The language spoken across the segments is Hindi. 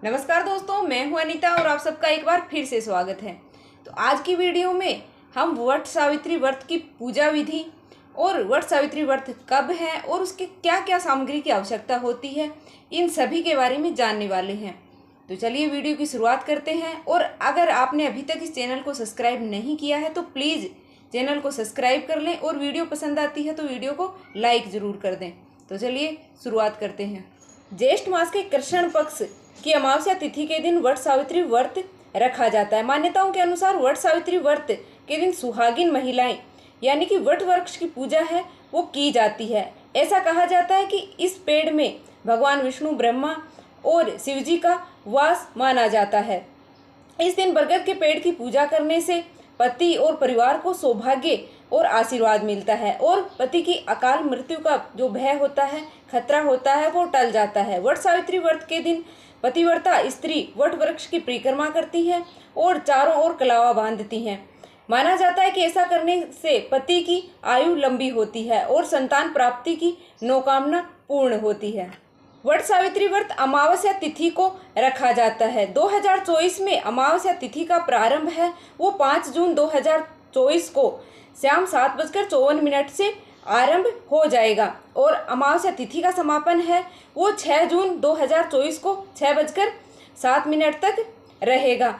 नमस्कार दोस्तों, मैं हूं अनीता और आप सबका एक बार फिर से स्वागत है। तो आज की वीडियो में हम वट सावित्री व्रत की पूजा विधि और वट सावित्री व्रत कब है और उसके क्या क्या सामग्री की आवश्यकता होती है, इन सभी के बारे में जानने वाले हैं। तो चलिए वीडियो की शुरुआत करते हैं। और अगर आपने अभी तक इस चैनल को सब्सक्राइब नहीं किया है तो प्लीज़ चैनल को सब्सक्राइब कर लें और वीडियो पसंद आती है तो वीडियो को लाइक ज़रूर कर दें। तो चलिए शुरुआत करते हैं। ज्येष्ठ मास के कृष्ण पक्ष की अमावस्या तिथि के दिन वट सावित्री व्रत रखा जाता है। मान्यताओं के अनुसार वट सावित्री व्रत के दिन सुहागिन महिलाएं यानी कि वट वृक्ष की पूजा है वो की जाती है। ऐसा कहा जाता है कि इस पेड़ में भगवान विष्णु, ब्रह्मा और शिव जी का वास माना जाता है। इस दिन बरगद के पेड़ की पूजा करने से पति और परिवार को सौभाग्य और आशीर्वाद मिलता है और पति की अकाल मृत्यु का जो भय होता है, खतरा होता है, वो टल जाता है। वट सावित्री व्रत के दिन पतिव्रता स्त्री वट वृक्ष की परिक्रमा करती है और चारों ओर कलावा बांधती हैं। माना जाता है कि ऐसा करने से पति की आयु लंबी होती है और संतान प्राप्ति की मनोकामना पूर्ण होती है। वट सावित्री व्रत अमावस्या तिथि को रखा जाता है। 2024 में अमावस्या तिथि का प्रारंभ है वो 5 जून 2024 को शाम 7:54 से आरंभ हो जाएगा और अमावस्या तिथि का समापन है वो 6 जून 2024 को 6:07 तक रहेगा।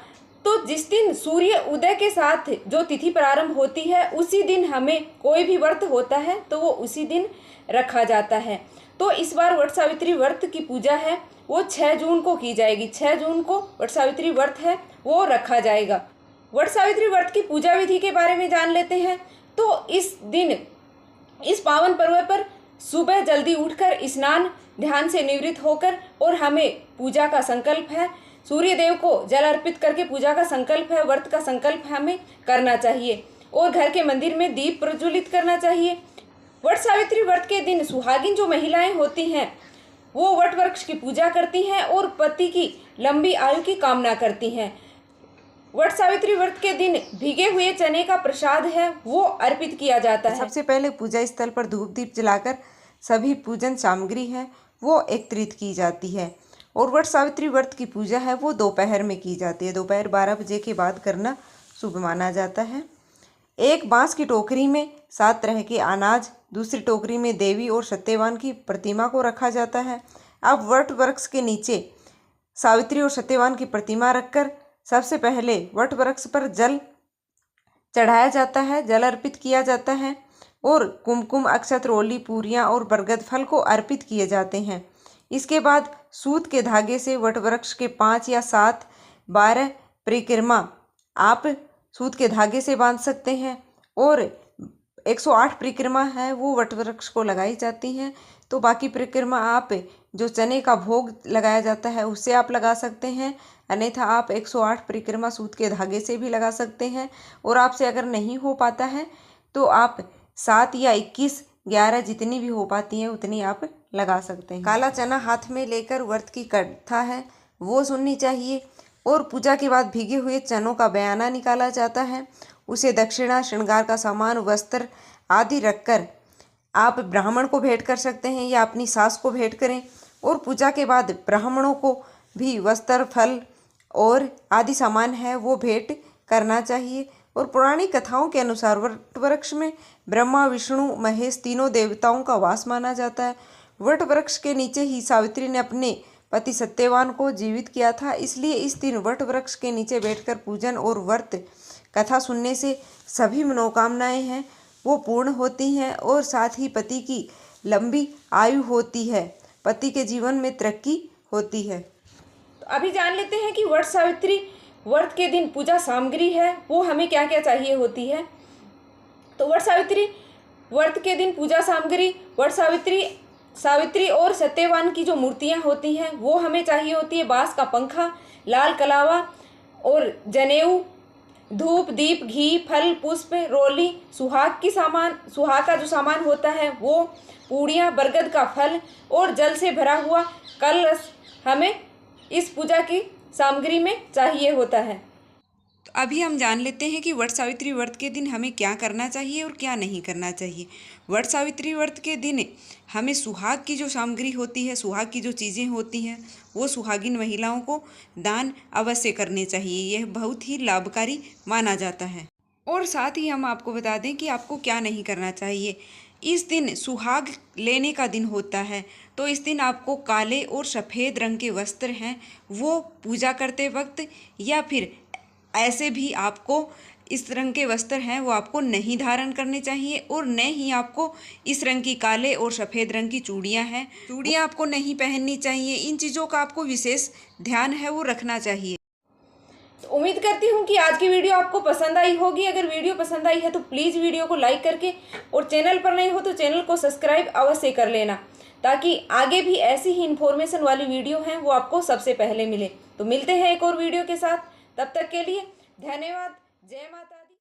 तो जिस दिन सूर्य उदय के साथ जो तिथि प्रारंभ होती है उसी दिन हमें कोई भी व्रत होता है तो वो उसी दिन रखा जाता है। तो इस बार वट सावित्री व्रत की पूजा है वो 6 जून को की जाएगी। 6 जून को वट सावित्री व्रत है वो रखा जाएगा। वट सावित्री व्रत की पूजा विधि के बारे में जान लेते हैं। तो इस दिन इस पावन पर्व पर सुबह जल्दी उठकर स्नान ध्यान से निवृत्त होकर और हमें पूजा का संकल्प है, सूर्य देव को जल अर्पित करके पूजा का संकल्प है, व्रत का संकल्प हमें करना चाहिए और घर के मंदिर में दीप प्रज्वलित करना चाहिए। वट सावित्री व्रत के दिन सुहागिन जो महिलाएं होती हैं वो वट वृक्ष की पूजा करती हैं और पति की लंबी आयु की कामना करती हैं। वट सावित्री व्रत के दिन भीगे हुए चने का प्रसाद है वो अर्पित किया जाता है। सबसे पहले पूजा स्थल पर धूप दीप जलाकर सभी पूजन सामग्री है वो एकत्रित की जाती है। और वट सावित्री व्रत की पूजा है वो दोपहर में की जाती है। दोपहर 12 बजे के बाद करना शुभ माना जाता है। एक बांस की टोकरी में 7 तरह के अनाज, दूसरी टोकरी में देवी और सत्यवान की प्रतिमा को रखा जाता है। अब वट वृक्ष के नीचे सावित्री और सत्यवान की प्रतिमा रखकर सबसे पहले वट वृक्ष पर जल चढ़ाया जाता है, जल अर्पित किया जाता है और कुमकुम, अक्षत, रोली, पूरियाँ और बरगद फल को अर्पित किए जाते हैं। इसके बाद सूत के धागे से वट वृक्ष के 5 या 7, 12 परिक्रमा आप सूत के धागे से बांध सकते हैं और 108 परिक्रमा है वो वट वृक्ष को लगाई जाती हैं। तो बाकी परिक्रमा आप जो चने का भोग लगाया जाता है उससे आप लगा सकते हैं, अन्यथा आप 108 परिक्रमा सूत के धागे से भी लगा सकते हैं। और आपसे अगर नहीं हो पाता है तो आप 7 या 21, 11 जितनी भी हो पाती हैं उतनी आप लगा सकते हैं। काला चना हाथ में लेकर व्रत की कथा है वो सुननी चाहिए और पूजा के बाद भीगे हुए चनों का बयाना निकाला जाता है। उसे दक्षिणा, श्रृंगार का सामान, वस्त्र आदि रखकर आप ब्राह्मण को भेंट कर सकते हैं या अपनी सास को भेंट करें। और पूजा के बाद ब्राह्मणों को भी वस्त्र, फल और आदि सामान है वो भेंट करना चाहिए। और पौराणिक कथाओं के अनुसार वट वृक्ष में ब्रह्मा, विष्णु, महेश तीनों देवताओं का वास माना जाता है। वट वृक्ष के नीचे ही सावित्री ने अपने पति सत्यवान को जीवित किया था, इसलिए इस दिन वट वृक्ष के नीचे बैठकर पूजन और व्रत कथा सुनने से सभी मनोकामनाएं हैं वो पूर्ण होती हैं और साथ ही पति की लंबी आयु होती है, पति के जीवन में तरक्की होती है। तो अभी जान लेते हैं कि वट सावित्री व्रत के दिन पूजा सामग्री है वो हमें क्या क्या चाहिए होती है। तो वट सावित्री व्रत के दिन पूजा सामग्री, वट सावित्री और सत्यवान की जो मूर्तियां होती हैं वो हमें चाहिए होती है। बांस का पंखा, लाल कलावा और जनेऊ, धूप, दीप, घी, फल, पुष्प, रोली, सुहाग का जो सामान होता है वो पूड़ियाँ, बरगद का फल और जल से भरा हुआ कलश हमें इस पूजा की सामग्री में चाहिए होता है। तो अभी हम जान लेते हैं कि वट सावित्री व्रत के दिन हमें क्या करना चाहिए और क्या नहीं करना चाहिए। वट सावित्री व्रत के दिन हमें सुहाग की जो सामग्री होती है, सुहाग की जो चीज़ें होती हैं, वो सुहागिन महिलाओं को दान अवश्य करने चाहिए। यह बहुत ही लाभकारी माना जाता है। और साथ ही हम आपको बता दें कि आपको क्या नहीं करना चाहिए। इस दिन सुहाग लेने का दिन होता है, तो इस दिन आपको काले और सफ़ेद रंग के वस्त्र हैं वो पूजा करते वक्त, या फिर ऐसे भी आपको इस रंग के वस्त्र हैं वो आपको नहीं धारण करने चाहिए। और न ही आपको इस रंग की काले और सफ़ेद रंग की चूड़ियाँ हैं, चूड़ियाँ आपको नहीं पहननी चाहिए। इन चीज़ों का आपको विशेष ध्यान है वो रखना चाहिए। तो उम्मीद करती हूँ कि आज की वीडियो आपको पसंद आई होगी। अगर वीडियो पसंद आई है तो प्लीज़ वीडियो को लाइक करके, और चैनल पर नए हो तो चैनल को सब्सक्राइब अवश्य कर लेना, ताकि आगे भी ऐसी ही इन्फॉर्मेशन वाली वीडियो हैं वो आपको सबसे पहले मिले। तो मिलते हैं एक और वीडियो के साथ, तब तक के लिए धन्यवाद। जय माता।